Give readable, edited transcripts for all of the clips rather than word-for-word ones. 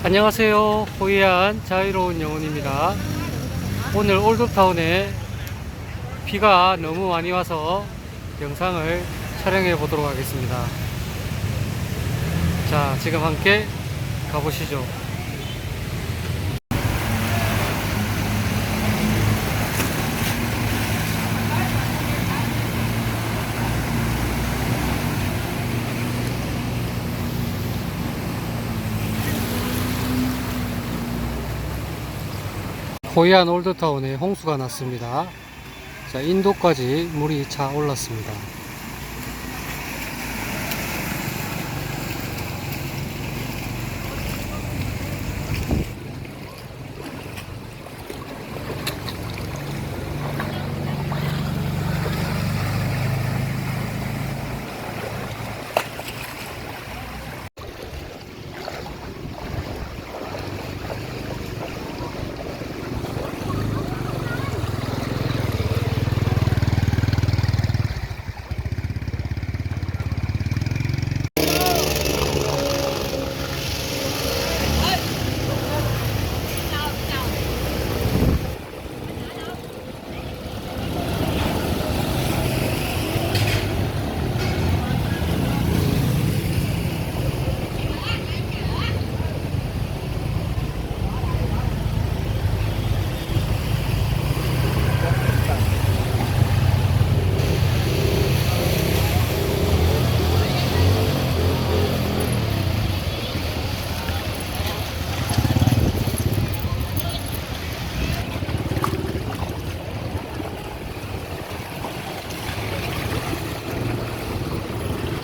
안녕하세요. 호이안 자유로운 영혼입니다. 오늘 올드타운에 비가 너무 많이 와서 영상을 촬영해 보도록 하겠습니다. 자, 지금 함께 가보시죠. 호이안 올드타운에 홍수가 났습니다. 자, 인도까지 물이 차 올랐습니다.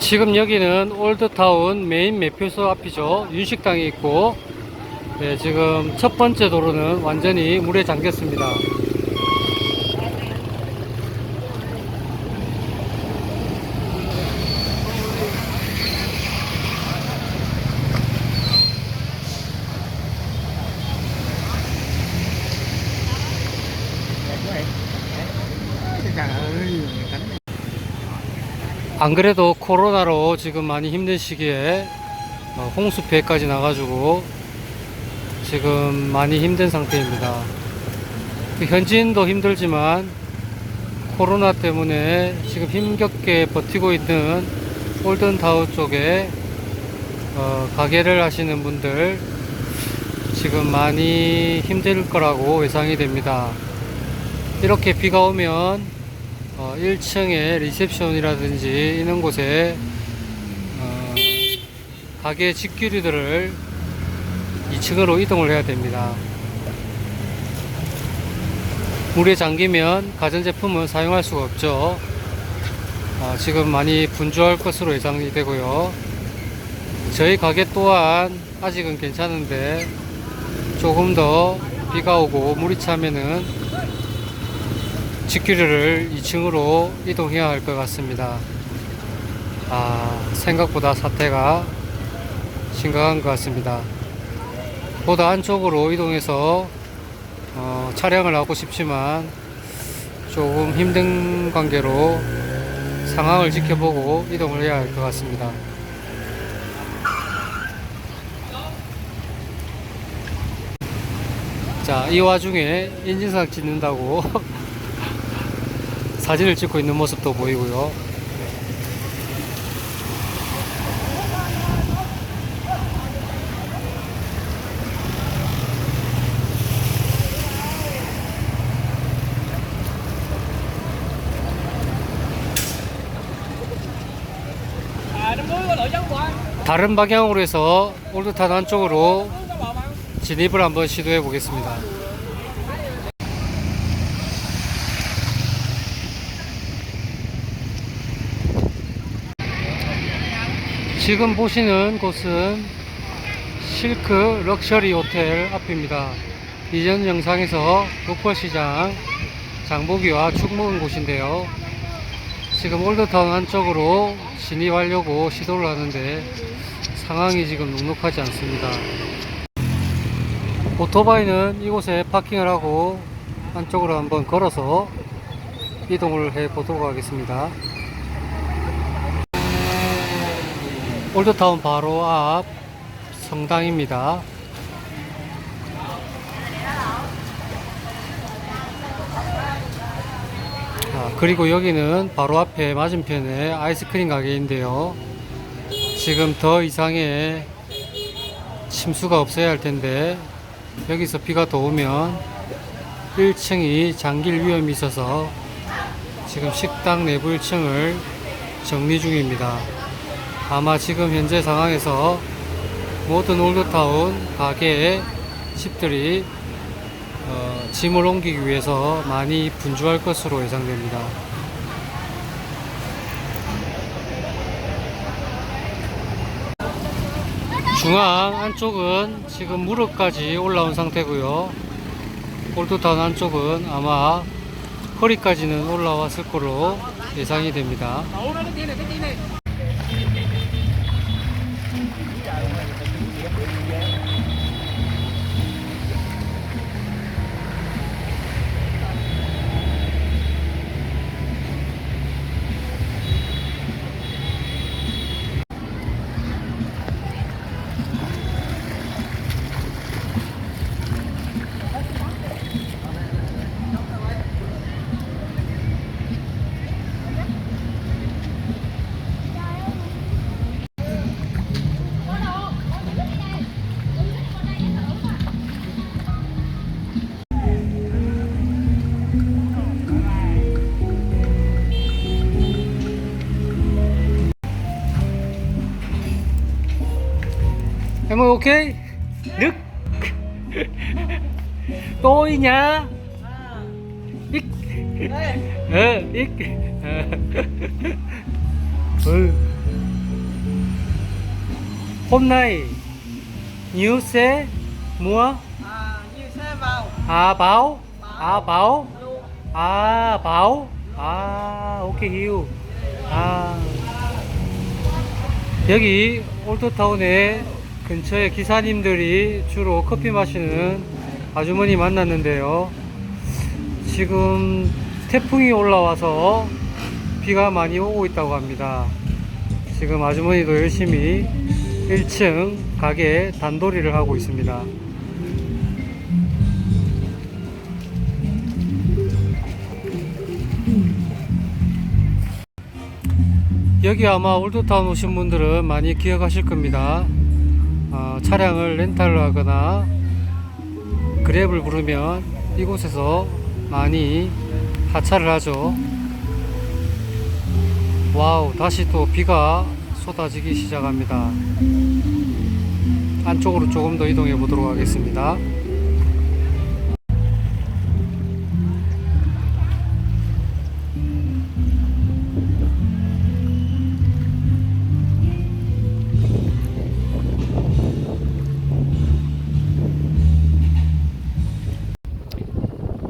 지금 여기는 올드타운 메인 매표소 앞이죠. 윤식당이 있고, 네, 지금 첫 번째 도로는 완전히 물에 잠겼습니다. 안 그래도 코로나로 지금 많이 힘든 시기에 홍수 피해까지 나가지고 지금 많이 힘든 상태입니다. 현지인도 힘들지만 코로나 때문에 지금 힘겹게 버티고 있는 올든타운 쪽에 가게를 하시는 분들 지금 많이 힘들 거라고 예상이 됩니다. 이렇게 비가 오면 1층에 리셉션이라든지 이런 곳에 가게 집규리들을 2층으로 이동을 해야 됩니다. 물에 잠기면 가전제품은 사용할 수가 없죠. 지금 많이 분주할 것으로 예상이 되고요. 저희 가게 또한 아직은 괜찮은데 조금 더 비가 오고 물이 차면은 집규리를 2층으로 이동해야 할 것 같습니다. 생각보다 사태가 심각한 것 같습니다. 보다 안쪽으로 이동해서 촬영을 하고 싶지만 조금 힘든 관계로 상황을 지켜보고 이동을 해야 할 것 같습니다. 자, 이 와중에 인증샷 찍는다고 사진을 찍고 있는 모습도 보이고요. 다른 방향으로 해서 올드타운 안쪽으로 진입을 한번 시도해 보겠습니다. 지금 보시는 곳은 실크 럭셔리 호텔 앞입니다. 이전 영상에서 북포시장 장보기와 축목은 곳인데요. 지금 올드타운 안쪽으로 진입하려고 시도를 하는데 상황이 지금 녹록하지 않습니다. 오토바이는 이곳에 파킹을 하고 안쪽으로 한번 걸어서 이동을 해 보도록 하겠습니다. 올드타운 바로 앞 성당입니다. 그리고 여기는 바로 앞에 맞은편에 아이스크림 가게인데요. 지금 더 이상의 침수가 없어야 할 텐데 여기서 비가 더 오면 1층이 잠길 위험이 있어서 지금 식당 내부 1층을 정리 중입니다. 아마 지금 현재 상황에서 모든 올드타운 가게의 집들이 짐을 옮기기 위해서 많이 분주할 것으로 예상됩니다. 중앙 안쪽은 지금 무릎까지 올라온 상태고요. 올드타운 안쪽은 아마 허리까지는 올라왔을 거로 예상이 됩니다. Em ơi ok? Đức tôi nha. Ít ít Hôm nay nhiều xe mua Nhiều xe vào. báo báo báo ok hiểu. 여기 올드타운에 근처에 기사님들이 주로 커피 마시는 아주머니 만났는데요. 지금 태풍이 올라와서 비가 많이 오고 있다고 합니다. 지금 아주머니도 열심히 1층 가게 단도리를 하고 있습니다. 여기 아마 올드타운 오신 분들은 많이 기억하실 겁니다. 차량을 렌탈을 하거나 그랩을 부르면 이곳에서 많이 하차를 하죠. 와우, 다시 또 비가 쏟아지기 시작합니다. 안쪽으로 조금 더 이동해 보도록 하겠습니다.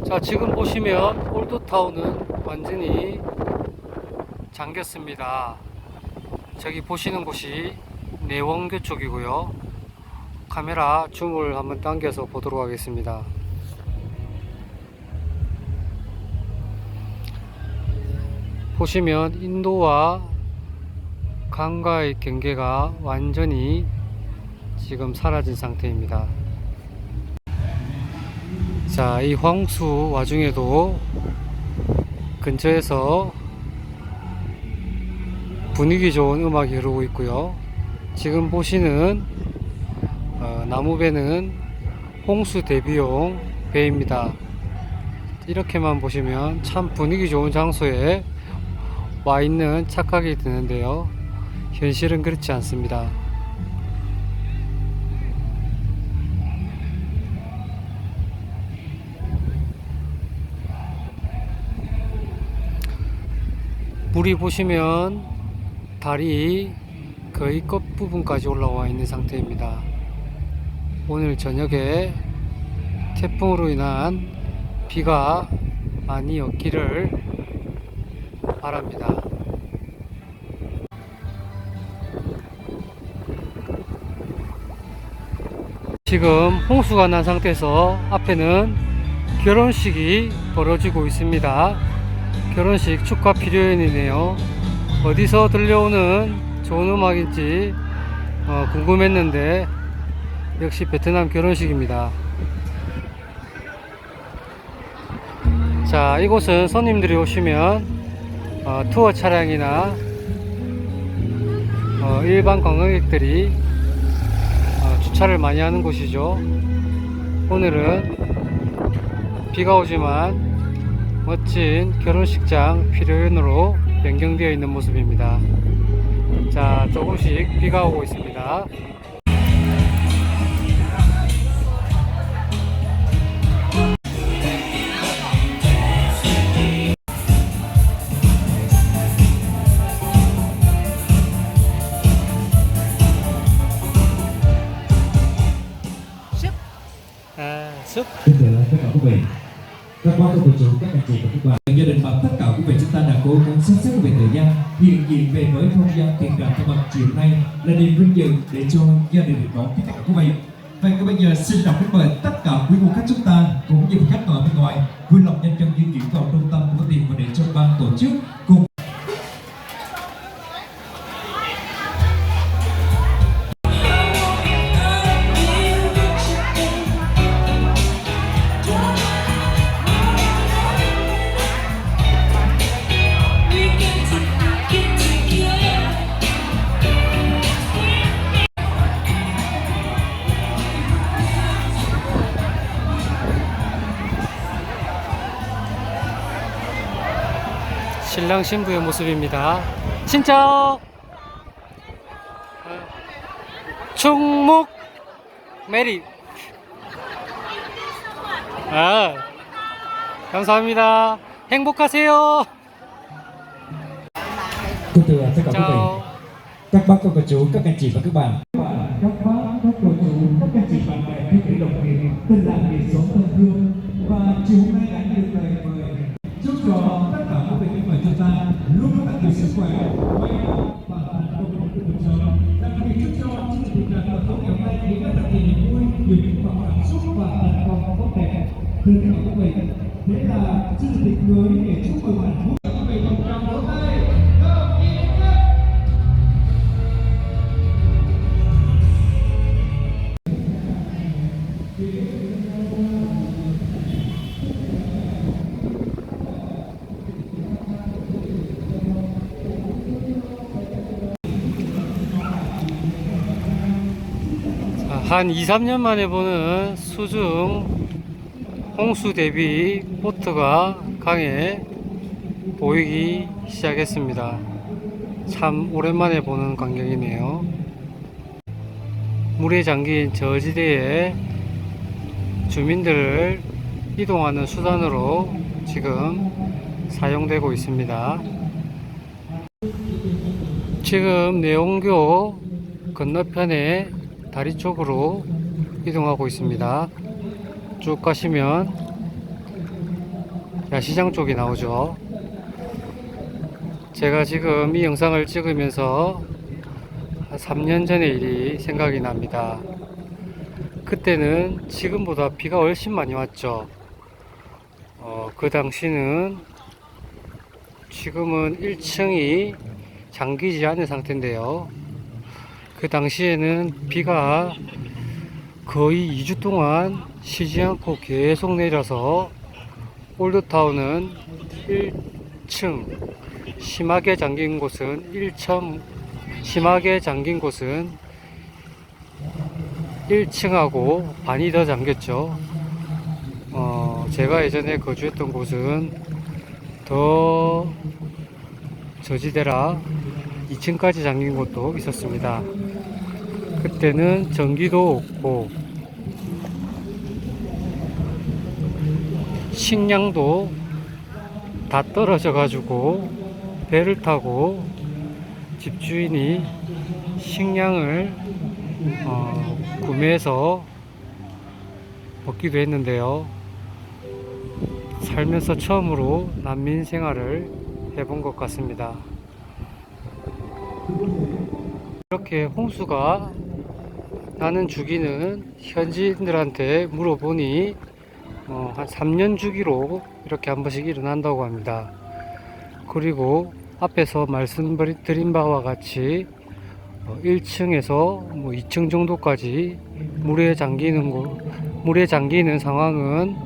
자, 지금 보시면 올드타운은 완전히 잠겼습니다. 저기 보시는 곳이 내원교 쪽이고요. 카메라 줌을 한번 당겨서 보도록 하겠습니다. 보시면 인도와 강과의 경계가 완전히 지금 사라진 상태입니다. 자, 이 황수 와중에도 근처에서 분위기 좋은 음악이 흐르고 있고요. 지금 보시는 나무배는 홍수 대비용 배입니다. 이렇게만 보시면 참 분위기 좋은 장소에 와 있는 착각이 드는데요. 현실은 그렇지 않습니다. 물이 보시면 다리 거의 끝부분까지 올라와 있는 상태입니다. 오늘 저녁에 태풍으로 인한 비가 많이 었기를 바랍니다. 지금 홍수가 난 상태에서 앞에는 결혼식이 벌어지고 있습니다. 결혼식 축하 피료연이네요. 어디서 들려오는 좋은 음악인지 궁금했는데 역시 베트남 결혼식입니다. 자, 이곳은 손님들이 오시면 투어 차량이나 일반 관광객들이 주차를 많이 하는 곳이죠. 오늘은 비가 오지만 멋진 결혼식장 피로연으로 변경되어 있는 모습입니다. 자, 조금씩 비가 오고 있습니다. 습. Kính thưa tất cả quý vị, các bác, các cô chú, các anh chị và các bạn, gia đình và tất cả quý vị, chúng ta đã cố gắng sắp xếp về thời gian hiện diện về với không gian thiện cảm của mặt chiều nay là niềm vinh dự để cho gia đình được đón tiếp tất cả quý vị. Vậy còn bây giờ xin đọc kính mời tất cả quý cô khách chúng ta cũng như khách ở bên ngoài vui lòng nhanh chân di chuyển vào trung tâm của tiệc và để cho ban tổ chức cùng 신랑 신부의 모습입니다. 신청 충목 메리. 감사합니다. 행복하세요. kính thưa tất cả quý vị, Chào. các bác, các cô chú, các anh chị và các bạn. Các bác, các cô chú, các anh chị bạn bè quý vị đồng nghiệp tình làng nghề xóm thân thương và chiều hôm nay đã nhiều lời mời chúc cho tất cả quý vị và chúng ta luôn luôn đạt được sức khỏe, may mắn và thành công trong cuộc sống. Đặc biệt chúc cho chương trình là tối ngày hôm nay những cái thật niềm vui, nhiều những cảm xúc và thành công tốt đẹp. Thưa tất cả quý vị, thế là chương trình cưới để chúc mừng hạnh phúc quý vị cùng nhau vỗ tay. 한 2, 3년 만에 보는 수중 홍수 대비 보트가 강에 보이기 시작했습니다. 참 오랜만에 보는 광경이네요. 물에 잠긴 저지대에 주민들을 이동하는 수단으로 지금 사용되고 있습니다. 지금 내원교 건너편에 다리 쪽으로 이동하고 있습니다. 쭉 가시면 야시장 쪽이 나오죠. 제가 지금 이 영상을 찍으면서 3년 전의 일이 생각이 납니다. 그때는 지금보다 비가 훨씬 많이 왔죠. 그 당시는 지금은 1층이 잠기지 않은 상태인데요. 그 당시에는 비가 거의 2주 동안 쉬지 않고 계속 내려서 올드타운은 1층, 심하게 잠긴 곳은 1층하고 반이 더 잠겼죠. 제가 예전에 거주했던 곳은 더 저지대라 2층까지 잠긴 곳도 있었습니다. 그때는 전기도 없고 식량도 다 떨어져 가지고 배를 타고 집주인이 식량을 구매해서 먹기도 했는데요. 살면서 처음으로 난민 생활을 해본 것 같습니다. 이렇게 홍수가 나는 주기는 현지인들한테 물어보니 한 3년 주기로 이렇게 한 번씩 일어난다고 합니다. 그리고 앞에서 말씀드린 바와 같이 1층에서 2층 정도까지 물에 잠기는 상황은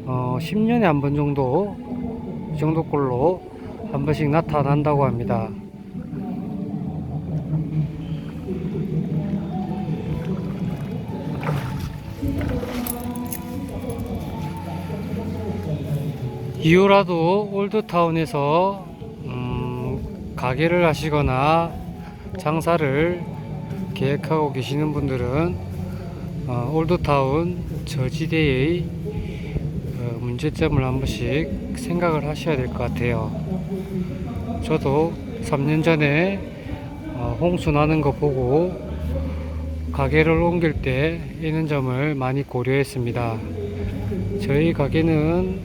10년에 한 번 정도 이 정도 꼴로 한 번씩 나타난다고 합니다. 이후라도 올드타운에서 가게를 하시거나 장사를 계획하고 계시는 분들은 올드타운 저지대의 문제점을 한 번씩 생각을 하셔야 될 것 같아요. 저도 3년 전에 홍수 나는 거 보고 가게를 옮길 때 이런 점을 많이 고려했습니다. 저희 가게는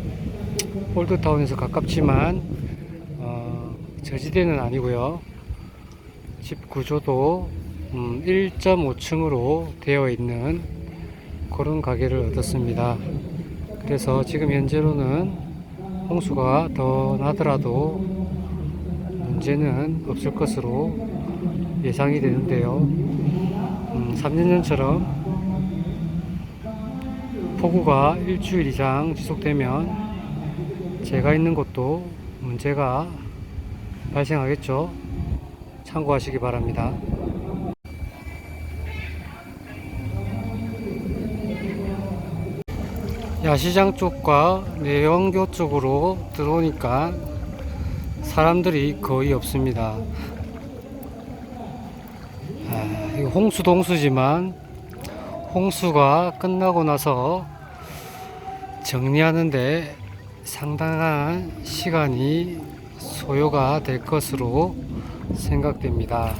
올드타운에서 가깝지만 저지대는 아니고요. 집 구조도 1.5층으로 되어 있는 그런 가게를 얻었습니다. 그래서 지금 현재로는 홍수가 더 나더라도 문제는 없을 것으로 예상이 되는데요. 3년 전처럼 폭우가 일주일 이상 지속되면 제가 있는 곳도 문제가 발생하겠죠. 참고하시기 바랍니다. 야시장 쪽과 내원교 쪽으로 들어오니까 사람들이 거의 없습니다. 이거 홍수도 홍수지만 홍수가 끝나고 나서 정리하는데 상당한 시간이 소요가 될 것으로 생각됩니다.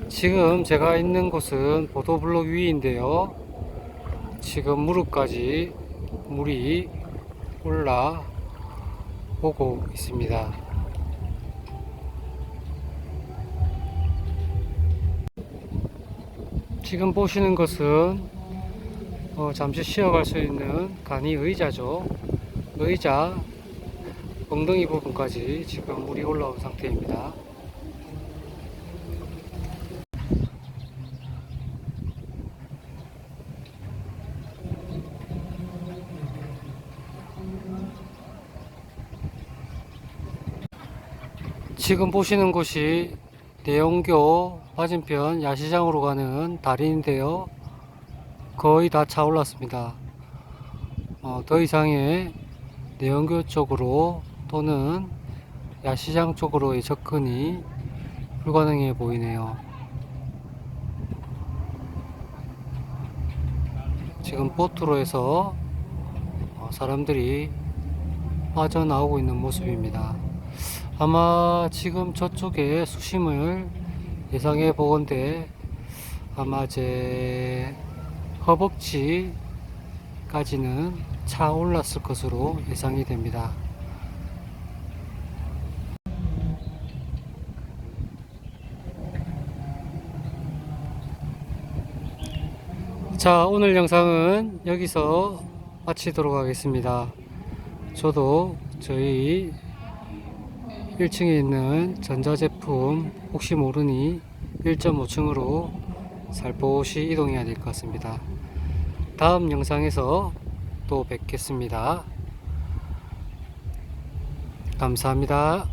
지금 제가 있는 곳은 보도블록 위인데요. 지금 무릎까지 물이 올라오고 있습니다. 지금 보시는 것은 잠시 쉬어갈 수 있는 간이 의자죠. 의자 엉덩이 부분까지 지금 물이 올라온 상태입니다. 지금 보시는 곳이 내원교 맞은편 야시장으로 가는 다리인데요. 거의 다 차올랐습니다. 더 이상의 내원교 쪽으로 또는 야시장 쪽으로의 접근이 불가능해 보이네요. 지금 보트로 해서 사람들이 빠져나오고 있는 모습입니다. 아마 지금 저쪽에 수심을 예상해 보건대 아마 제 허벅지까지는 차 올랐을 것으로 예상이 됩니다. 자, 오늘 영상은 여기서 마치도록 하겠습니다. 저도 저희 1층에 있는 전자제품 혹시 모르니 1.5층으로 살포시 이동해야 될 것 같습니다. 다음 영상에서 또 뵙겠습니다. 감사합니다.